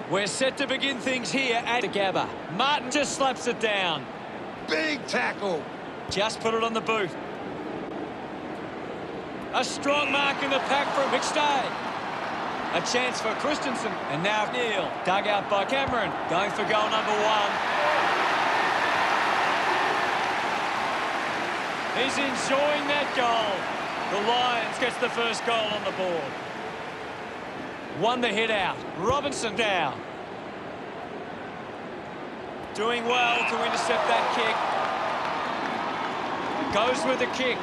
We're set to begin things here at together. Martin just slaps it down. Big tackle. Just put it on the boot. A strong mark in the pack from McStay. A chance for Christensen. And now Neil. Dug out by Cameron. Going for goal number 1. He's enjoying that goal. The Lions gets the first goal on the board. Won the hit out. Robinson down. Doing well to intercept that kick. Goes with the kick.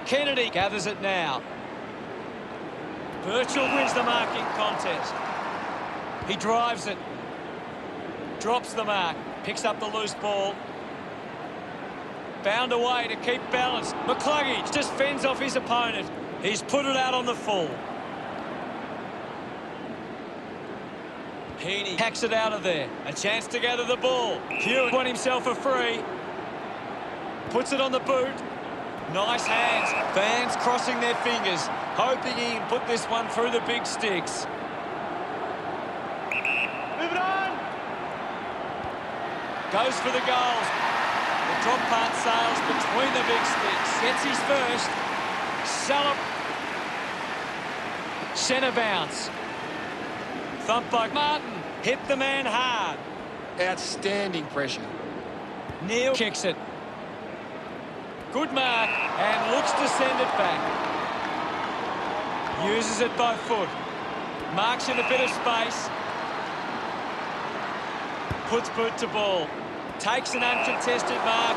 Kennedy gathers it now. Birchall wins the marking contest. He drives it. Drops the mark. Picks up the loose ball. Bound away to keep balance. McCluggage just fends off his opponent. He's put it out on the full. Heaney hacks it out of there. A chance to gather the ball. Hewitt won himself a free. Puts it on the boot. Nice hands. Fans crossing their fingers, hoping he can put this one through the big sticks. Move it on. Goes for the goals. The drop part sails between the big sticks. Gets his first. Centre bounce. Thump by Martin. Hit the man hard. Outstanding pressure. Neil kicks it. Good mark and looks to send it back. Uses it by foot. Marks in a bit of space. Puts boot to ball. Takes an uncontested mark.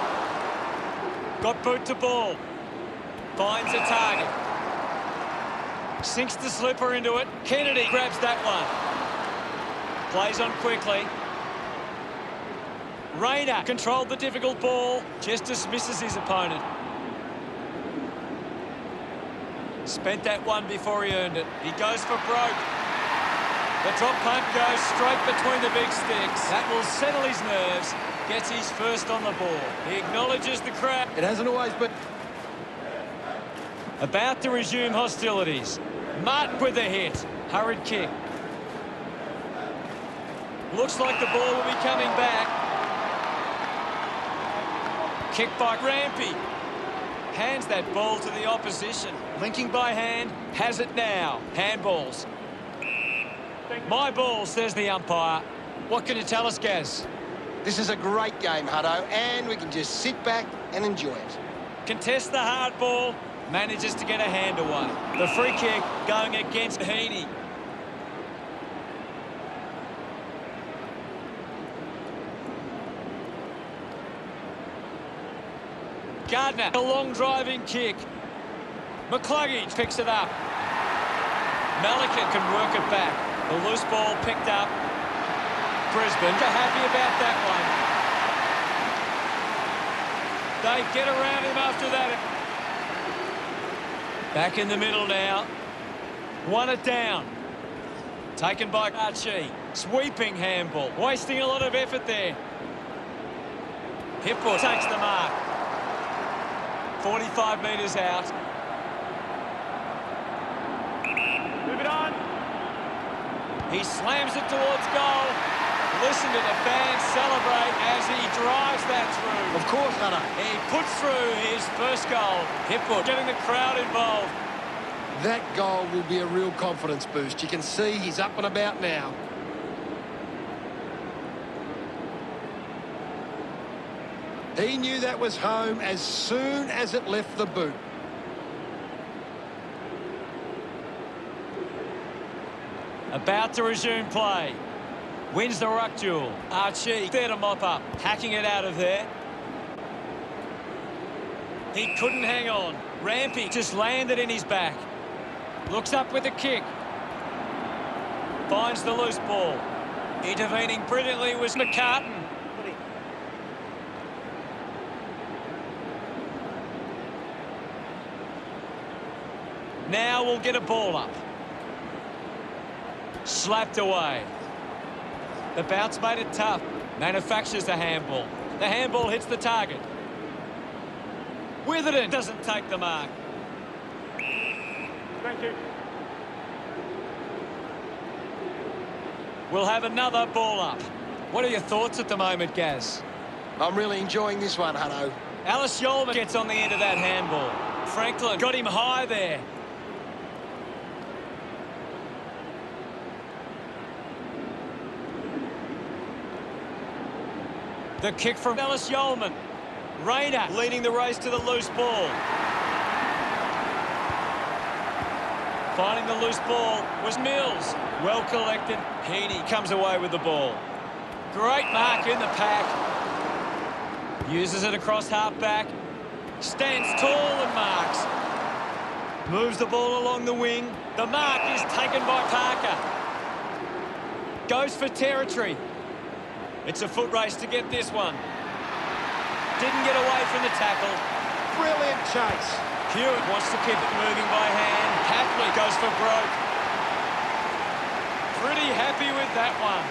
Got boot to ball. Finds a target. Sinks the slipper into it. Kennedy grabs that one. Plays on quickly. Rayner controlled the difficult ball. Just dismisses his opponent. Spent that one before he earned it. He goes for broke. The drop punt goes straight between the big sticks. That will settle his nerves. Gets his first on the ball. He acknowledges the crowd. It hasn't always been. About to resume hostilities. Martin with the hit. Hurried kick. Looks like the ball will be coming back. Kick by Rampy. Hands that ball to the opposition. Linking by hand. Has it now. Handballs. My ball, says the umpire. What can you tell us, Gaz? This is a great game, Hutto, and we can just sit back and enjoy it. Contests the hard ball. Manages to get a hand away. The free kick going against Heaney. Gardner, a long driving kick. McCluggage picks it up. Malikan can work it back. The loose ball picked up. Brisbane are happy about that one. They get around him after that. Back in the middle now. Won it down. Taken by Archie. Sweeping handball. Wasting a lot of effort there. Hippo takes the mark. 45 metres out. Move it on. He slams it towards goal. Listen to the fans celebrate as he drives that through. Of course, Hutto. He puts through his first goal. Hipwood getting the crowd involved. That goal will be a real confidence boost. You can see he's up and about now. He knew that was home as soon as it left the boot. About to resume play. Wins the ruck duel. Archie there to mop up. Hacking it out of there. He couldn't hang on. Rampy just landed in his back. Looks up with a kick. Finds the loose ball. Intervening brilliantly was McCartan. Now we'll get a ball up. Slapped away. The bounce made it tough. Manufactures the handball. The handball hits the target. Witherden doesn't take the mark. Thank you. We'll have another ball up. What are your thoughts at the moment, Gaz? I'm really enjoying this one, Hutto. Alice Yolman gets on the end of that handball. Franklin got him high there. The kick from Alice Yolman. Rayner leading the race to the loose ball. Finding the loose ball was Mills. Well collected. Heaney comes away with the ball. Great mark in the pack. Uses it across half-back. Stands tall and marks. Moves the ball along the wing. The mark is taken by Parker. Goes for territory. It's a foot race to get this one. Didn't get away from the tackle. Brilliant chase. Hewitt wants to keep it moving by hand. Hapley goes for broke. Pretty happy with that one.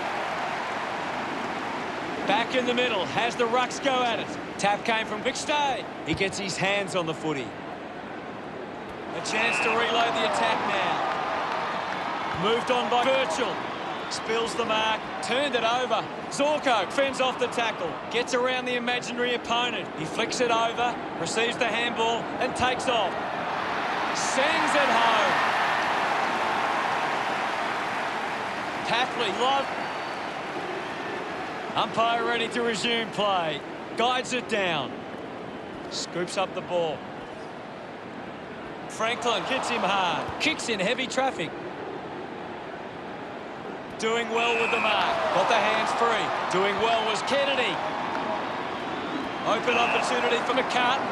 Back in the middle, has the rucks go at it. Tap came from McStay. He gets his hands on the footy. A chance to reload the attack now. Moved on by Birchall. Spills the mark, turned it over. Zorko fends off the tackle, gets around the imaginary opponent. He flicks it over, receives the handball and takes off. Sends it home. Tapley, love. Umpire ready to resume play. Guides it down. Scoops up the ball. Franklin hits him hard. Kicks in heavy traffic. Doing well with the mark. Got the hands free. Doing well was Kennedy. Open opportunity for McCartan.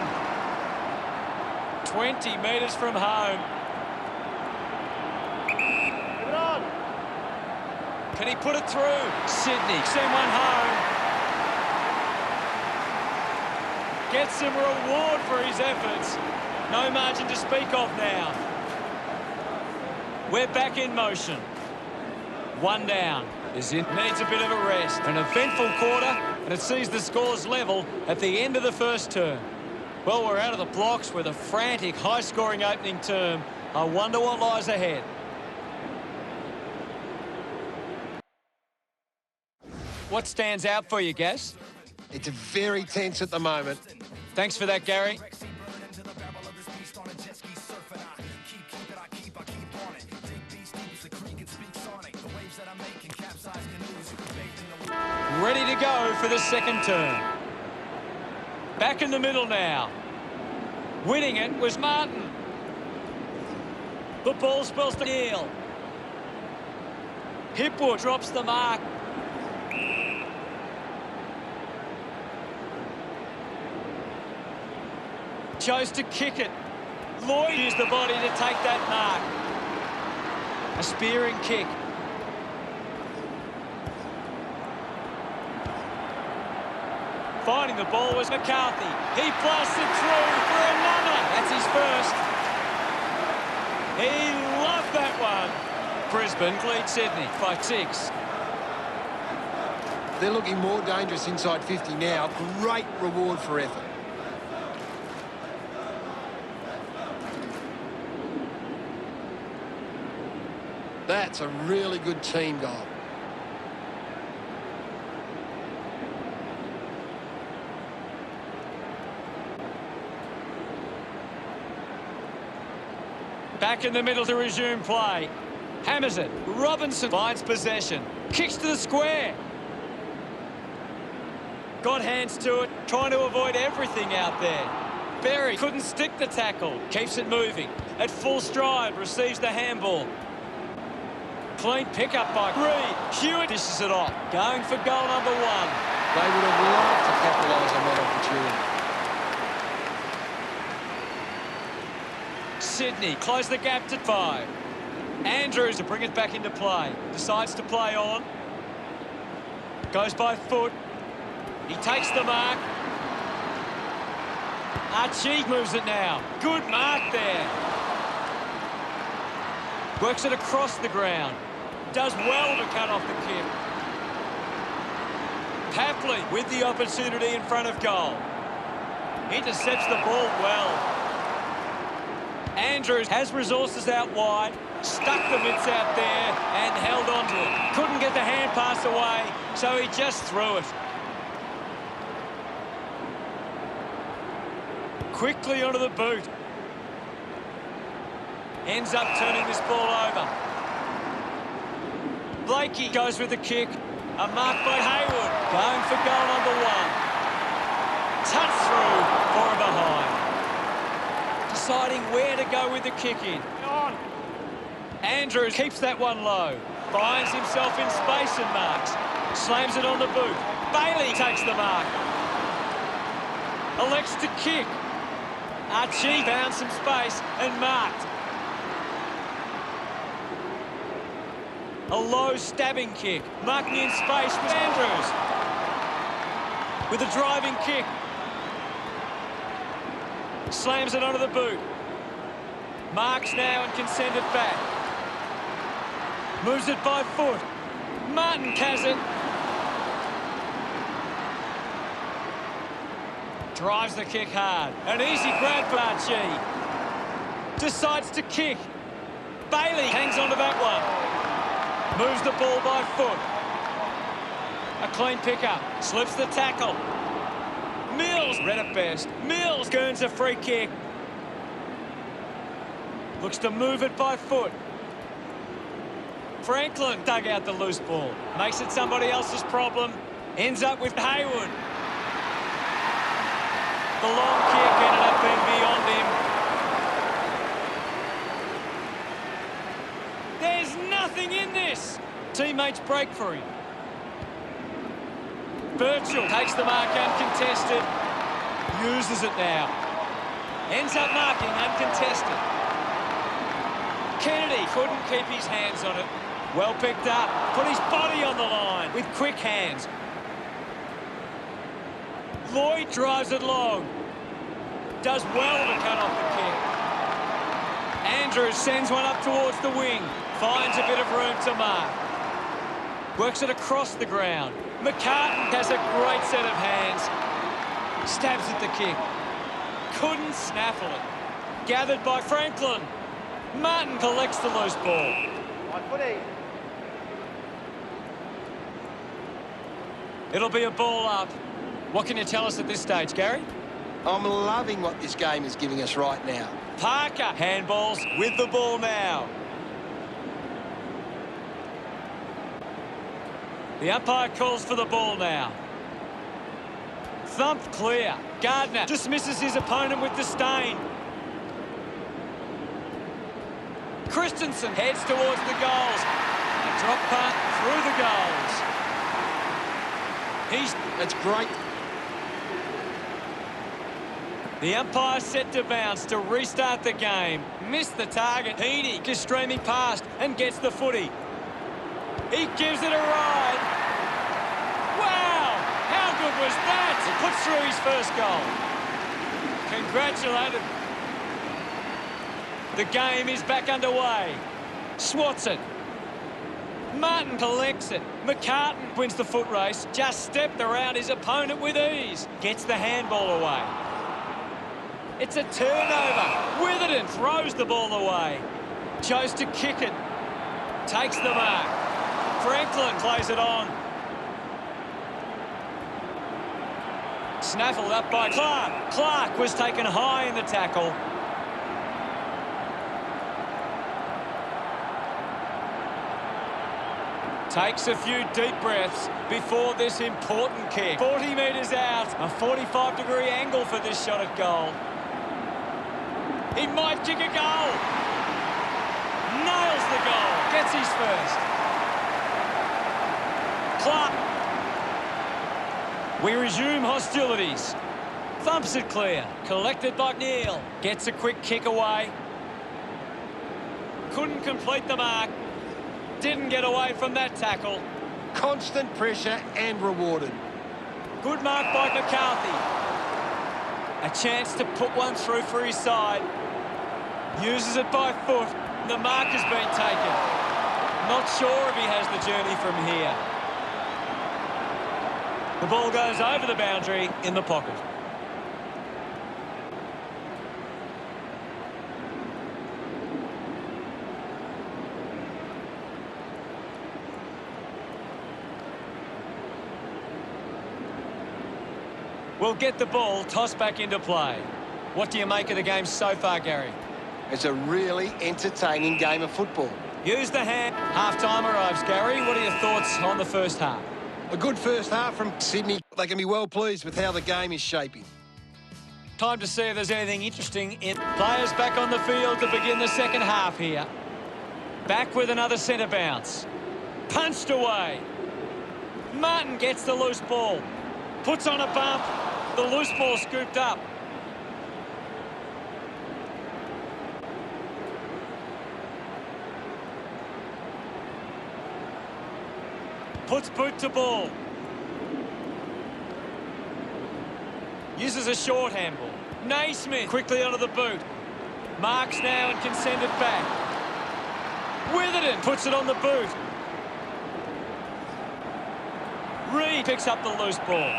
20 metres from home. Move it on. Can he put it through? Sydney send one home. Gets some reward for his efforts. No margin to speak of now. We're back in motion. One down. Needs a bit of a rest. An eventful quarter, and it sees the scores level at the end of the first term. Well, we're out of the blocks with a frantic, high-scoring opening term. I wonder what lies ahead. What stands out for you, Gaz? It's very tense at the moment. Thanks for that, Gary. Ready to go for the second turn. Back in the middle now. Winning it was Martin. The ball spells to Neal. Hipwood drops the mark. Chose to kick it. Lloyd used the body to take that mark. A spearing kick. Finding the ball was McCarthy. He blasts it through for another. That's his first. He loved that one. Brisbane lead Sydney 5-6. They're looking more dangerous inside 50 now. Great reward for effort. That's a really good team goal. Back in the middle to resume play. Hammers it. Robinson finds possession. Kicks to the square. Got hands to it, trying to avoid everything out there. Berry couldn't stick the tackle. Keeps it moving. At full stride, receives the handball. Clean pickup by Reed. Hewitt dishes it off. Going for goal number one. They would have loved to capitalise on that opportunity. Sydney close the gap to 5. Andrews to bring it back into play. Decides to play on. Goes by foot. He takes the mark. Archie moves it now. Good mark there. Works it across the ground. Does well to cut off the kick. Tapley with the opportunity in front of goal. Intercepts the ball well. Andrews has resources out wide. Stuck the mitts out there and held on to it. Couldn't get the hand pass away, so he just threw it. Quickly onto the boot. Ends up turning this ball over. Blakey goes with the kick. A mark by Hayward. Going for goal number 1. Touch through for a behind. Deciding where to go with the kick in. On. Andrews keeps that one low. Finds himself in space and marks. Slams it on the boot. Bailey takes the mark. Elects to kick. Archie found some space and marked. A low stabbing kick. Marking in space with Andrews. With a driving kick. Slams it onto the boot. Marks now and can send it back. Moves it by foot. Martin has it. Drives the kick hard. An easy grab for Archie. Decides to kick. Bailey hangs onto that one. Moves the ball by foot. A clean pickup. Slips the tackle. Mills read it best. Mills earns a free kick. Looks to move it by foot. Franklin dug out the loose ball. Makes it somebody else's problem. Ends up with Hayward. The long kick ended up being beyond him. There's nothing in this. Teammates break for him. Birchall takes the mark uncontested. Uses it now. Ends up marking uncontested. Kennedy couldn't keep his hands on it. Well picked up. Put his body on the line with quick hands. Lloyd drives it long. Does well to cut off the kick. Andrews sends one up towards the wing. Finds a bit of room to mark. Works it across the ground. McCartan has a great set of hands. Stabs at the kick. Couldn't snaffle it. Gathered by Franklin. Martin collects the loose ball. On footy. It'll be a ball up. What can you tell us at this stage, Gary? I'm loving what this game is giving us right now. Parker handballs with the ball now. The umpire calls for the ball now. Thumped clear. Gardner dismisses his opponent with disdain. Christensen heads towards the goals. A drop punt through the goals. That's great. The umpire set to bounce to restart the game. Missed the target. Heaney is streaming past and gets the footy. He gives it a ride. Wow! How good was that? He puts through his first goal. Congratulated. The game is back underway. Swats it. Martin collects it. McCartan wins the foot race. Just stepped around his opponent with ease. Gets the handball away. It's a turnover. Witherden throws the ball away. Chose to kick it. Takes the mark. Franklin plays it on. Snaffled up by Clark. Clark was taken high in the tackle. Takes a few deep breaths before this important kick. 40 metres out. A 45-degree angle for this shot at goal. He might kick a goal. Nails the goal. Gets his first. Clark. We resume hostilities. Thumps it clear. Collected by Neal. Gets a quick kick away. Couldn't complete the mark. Didn't get away from that tackle. Constant pressure and rewarded. Good mark by McCarthy. A chance to put one through for his side. Uses it by foot. The mark has been taken. Not sure if he has the journey from here. The ball goes over the boundary in the pocket. will get the ball tossed back into play. What do you make of the game so far, Gary? It's a really entertaining game of football. Use the hand. Half-time arrives, Gary. What are your thoughts on the first half? A good first half from Sydney. They can be well pleased with how the game is shaping. Time to see if there's anything interesting in. Players back on the field to begin the second half here. Back with another centre bounce. Punched away. Martin gets the loose ball. Puts on a bump. The loose ball scooped up. Puts boot to ball. Uses a short handball. Naismith quickly onto the boot. Marks now and can send it back. Witherden puts it on the boot. Reed picks up the loose ball.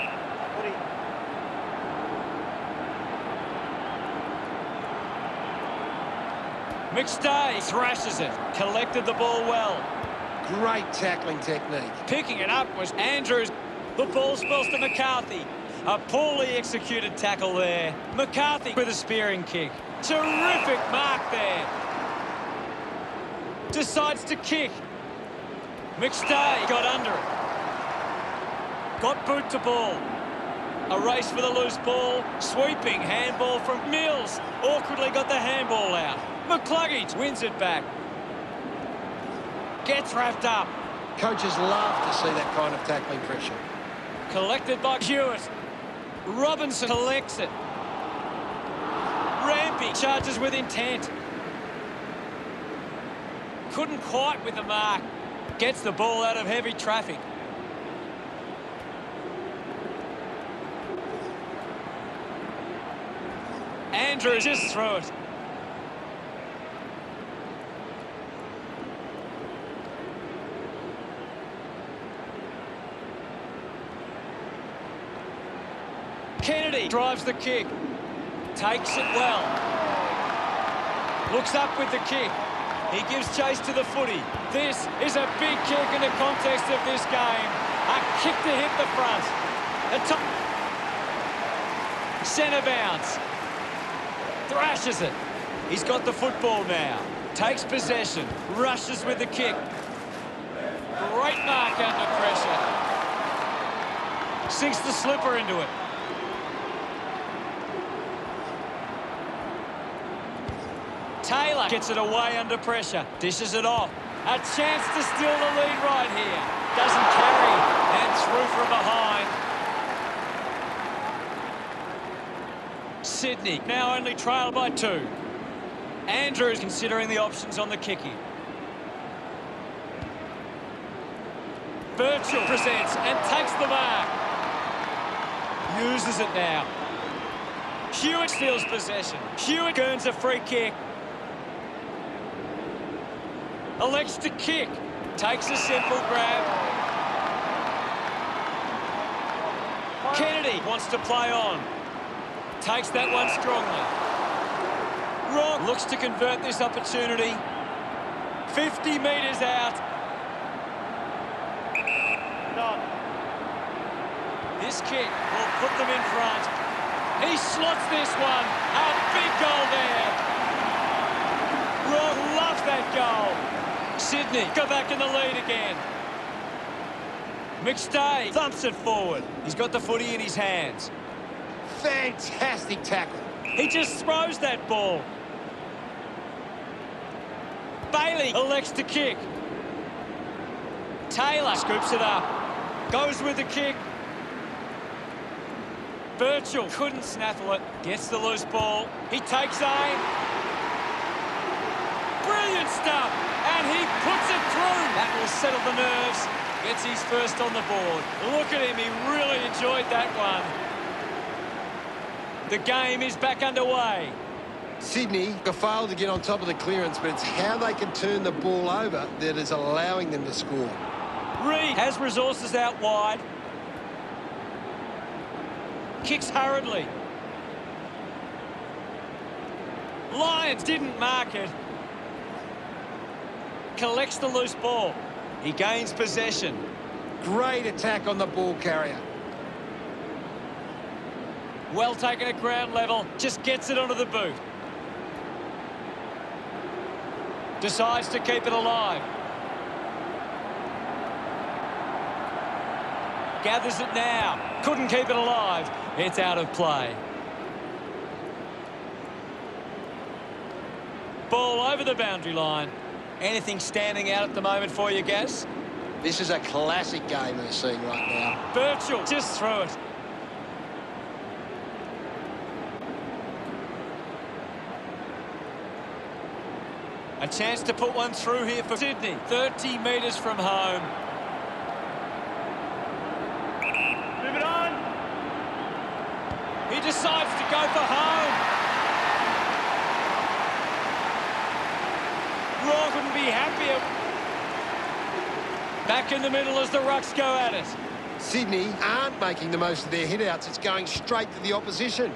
McStay thrashes it. Collected the ball well. Great tackling technique. Picking it up was Andrews. The ball spills to McCarthy. A poorly executed tackle there. McCarthy with a spearing kick. Terrific mark there. Decides to kick. McStay got under it. Got boot to ball. A race for the loose ball. Sweeping handball from Mills. Awkwardly got the handball out. McCluggage wins it back. Gets wrapped up. Coaches love to see that kind of tackling pressure. Collected by Hewitt. Robinson collects it. Rampy charges with intent. Couldn't quite with the mark. Gets the ball out of heavy traffic. Andrews just threw it. Kennedy drives the kick. Takes it well. Looks up with the kick. He gives chase to the footy. This is a big kick in the context of this game. A kick to hit the front. A top. Centre bounce. Thrashes it. He's got the football now. Takes possession. Rushes with the kick. Great mark under pressure. Sinks the slipper into it. Taylor gets it away under pressure. Dishes it off. A chance to steal the lead right here. Doesn't carry. And through from behind. Sydney now only trailed by 2. Andrews considering the options on the kicking. Birchall presents and takes the mark. Uses it now. Hewitt steals possession. Hewitt earns a free kick. Elects to kick. Takes a simple grab. Kennedy wants to play on. Takes that one strongly. Rock looks to convert this opportunity. 50 metres out. This kick will put them in front. He slots this one. A big goal there. Rock loves that goal. Sydney go back in the lead again. McStay thumps it forward. He's got the footy in his hands. Fantastic tackle. He just throws that ball. Bailey elects to kick. Taylor scoops it up. Goes with the kick. Birchall couldn't snaffle it. Gets the loose ball. He takes aim. Brilliant stuff. And he puts it through. That will settle the nerves. Gets his first on the board. Look at him. He really enjoyed that one. The game is back underway. Sydney failed to get on top of the clearance, but it's how they can turn the ball over that is allowing them to score. Reed has resources out wide. Kicks hurriedly. Lyons didn't mark it. Collects the loose ball. He gains possession. Great attack on the ball carrier. Well taken at ground level. Just gets it onto the boot. Decides to keep it alive. Gathers it now. Couldn't keep it alive. It's out of play. Ball over the boundary line. Anything standing out at the moment for you, Gaz? This is a classic game we're seeing right now. Birchall just through it. A chance to put one through here for Sydney. 30 metres from home. Move it on. He decides to go for home. Raw couldn't be happier. Back in the middle as the Rucks go at it. Sydney aren't making the most of their hit-outs. It's going straight to the opposition.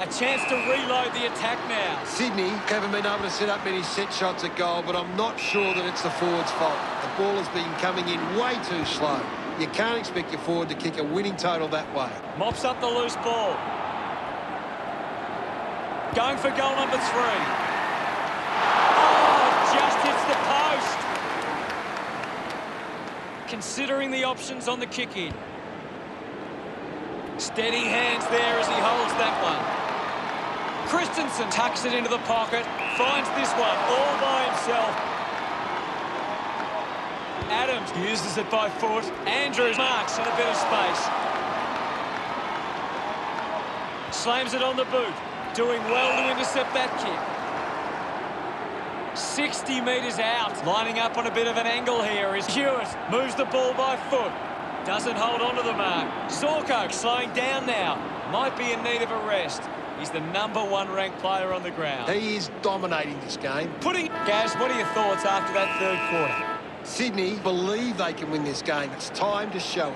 A chance to reload the attack now. Sydney haven't been able to set up many set shots at goal, but I'm not sure that it's the forward's fault. The ball has been coming in way too slow. You can't expect your forward to kick a winning total that way. Mops up the loose ball. Going for goal number 3. Oh, just hits the post. Considering the options on the kick-in. Steady hands there as he holds that one. Christensen tucks it into the pocket, finds this one all by himself. Adams uses it by foot. Andrews marks in a bit of space. Slams it on the boot, doing well to intercept that kick. 60 metres out, lining up on a bit of an angle here is Hewitt. Moves the ball by foot. Doesn't hold on to the mark. Zorko slowing down now. Might be in need of a rest. He's the #1 ranked player on the ground. He is dominating this game. Gaz, what are your thoughts after that third quarter? Sydney believe they can win this game. It's time to show it.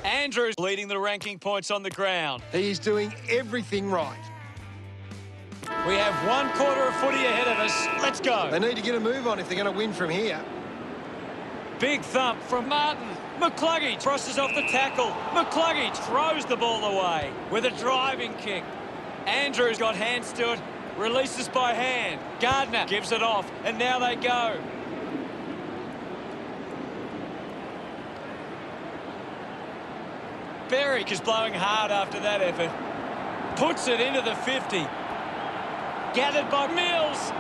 Andrews leading the ranking points on the ground. He is doing everything right. We have 1 quarter of footy ahead of us. Let's go. They need to get a move on if they're going to win from here. Big thump from Martin. McCluggage crosses off the tackle. McCluggage throws the ball away with a driving kick. Andrews got hands to it. Releases by hand. Gardner gives it off. And now they go. Berwick is blowing hard after that effort. Puts it into the 50. Gathered by Mills.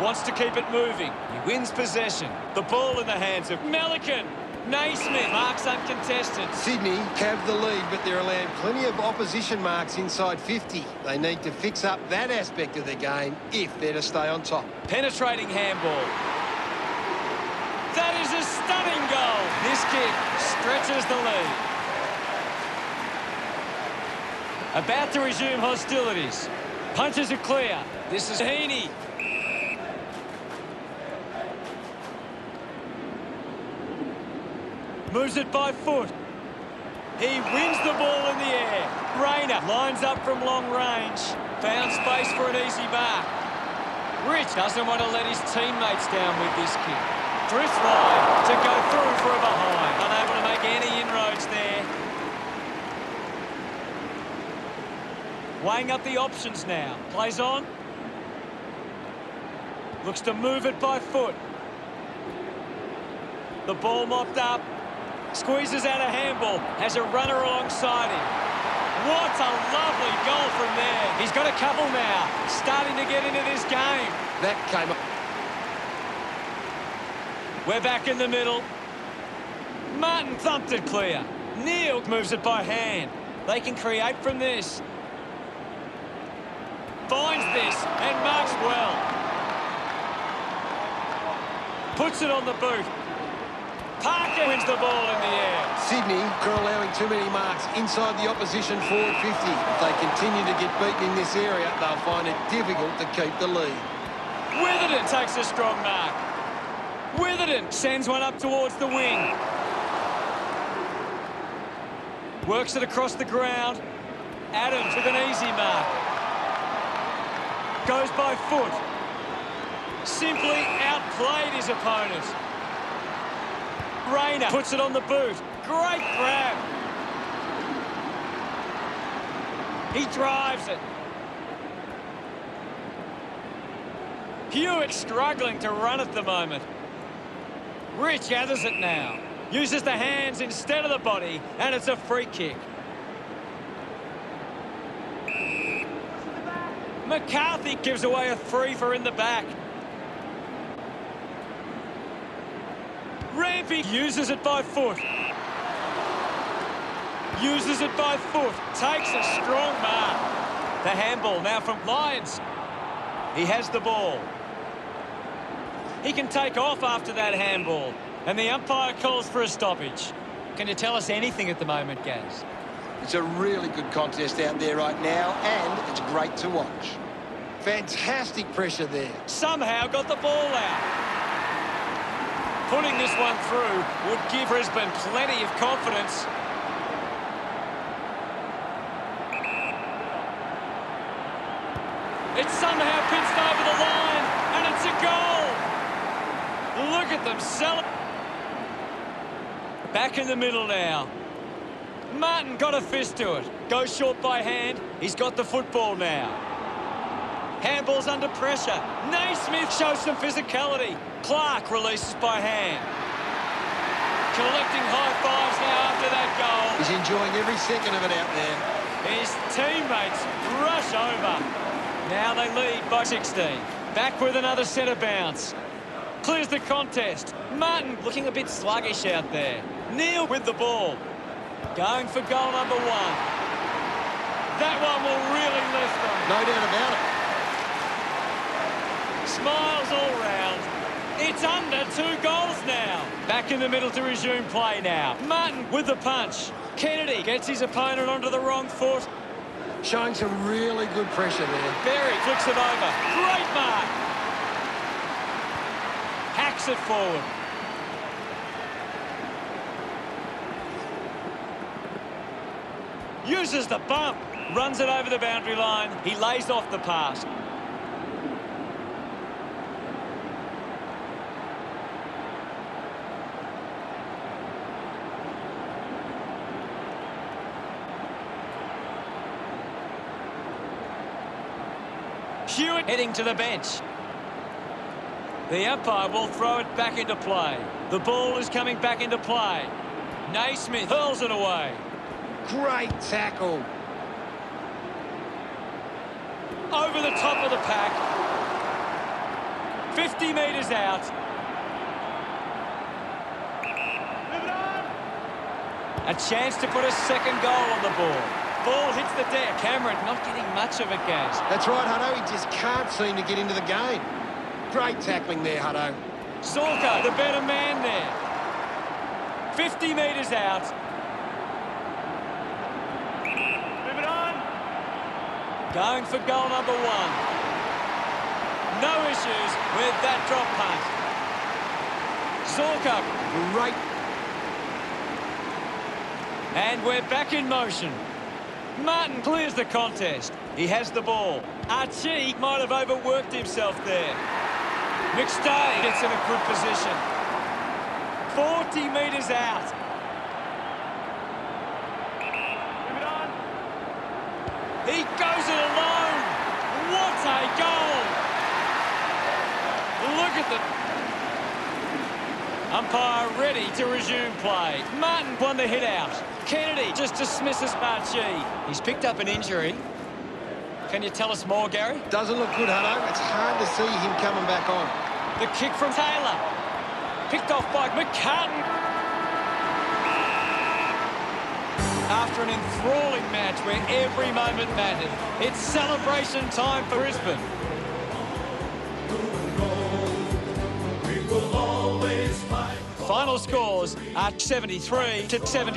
Wants to keep it moving. He wins possession. The ball in the hands of Melican. Naismith marks uncontested. Sydney have the lead, but they're allowing plenty of opposition marks inside 50. They need to fix up that aspect of their game if they're to stay on top. Penetrating handball. That is a stunning goal. This kick stretches the lead. About to resume hostilities. Punches are clear. This is Heaney. Moves it by foot. He wins the ball in the air. Rayner lines up from long range. Found space for an easy mark. Rich doesn't want to let his teammates down with this kick. Drifts wide to go through for a behind. Unable to make any inroads there. Weighing up the options now. Plays on. Looks to move it by foot. The ball mopped up. Squeezes out a handball. Has a runner alongside him. What a lovely goal from there. He's got a couple now. Starting to get into this game. That came up. We're back in the middle. Martin thumped it clear. Neal moves it by hand. They can create from this. Finds this and marks well. Puts it on the boot. Parker wins the ball in the air. Sydney are allowing too many marks inside the opposition forward 50. If they continue to get beaten in this area, they'll find it difficult to keep the lead. Witherden takes a strong mark. Witherden sends one up towards the wing. Works it across the ground. Adams with an easy mark. Goes by foot. Simply outplayed his opponent. Rayner puts it on the boot. Great grab. He drives it. Hewitt struggling to run at the moment. Rich gathers it now. Uses the hands instead of the body, and it's a free kick. McCarthy gives away a free for in the back. Rampy uses it by foot. Uses it by foot. Takes a strong mark. The handball now from Lyons. He has the ball. He can take off after that handball. And the umpire calls for a stoppage. Can you tell us anything at the moment, Gaz? It's a really good contest out there right now, and it's great to watch. Fantastic pressure there. Somehow got the ball out. Putting this one through would give Brisbane plenty of confidence. It's somehow pitched over the line, and it's a goal. Look at them celebrate. Back in the middle now. Martin got a fist to it. Goes short by hand. He's got the football now. Handball's under pressure. Naismith shows some physicality. Clark releases by hand. Collecting high fives now after that goal. He's enjoying every second of it out there. His teammates rush over. Now they lead by 16. Back with another centre bounce. Clears the contest. Martin looking a bit sluggish out there. Neal with the ball. Going for goal number one. That one will really lift them. No doubt about it. Smiles all round. It's under 2 goals now. Back in the middle to resume play now. Martin with the punch. Kennedy gets his opponent onto the wrong foot. Showing some really good pressure there. Berry flicks it over. Great mark. Hacks it forward. Uses the bump. Runs it over the boundary line. He lays off the pass. Hewitt heading to the bench. The umpire will throw it back into play. The ball is coming back into play. Naismith hurls it away. Great tackle. Over the top of the pack. 50 metres out. A chance to put a second goal on the board. Ball hits the deck. Cameron not getting much of it, Gaz. That's right, Hutto. He just can't seem to get into the game. Great tackling there, Hutto. Zorko, the better man there. 50 metres out. Move it on. Going for goal number one. No issues with that drop punt. Zorko. Great. And we're back in motion. Martin clears the contest. He has the ball. Archie might have overworked himself there. McStay gets in a good position. 40 metres out. Move it on. He goes it alone. What a goal. Look at the umpire ready to resume play. Martin won the hit out. Kennedy just dismisses Archie. He's picked up an injury. Can you tell us more, Gary? Doesn't look good, Hutto. It's hard to see him coming back on. The kick from Taylor. Picked off by McCartan. After an enthralling match where every moment mattered, it's celebration time for Brisbane. Final scores are 73-70.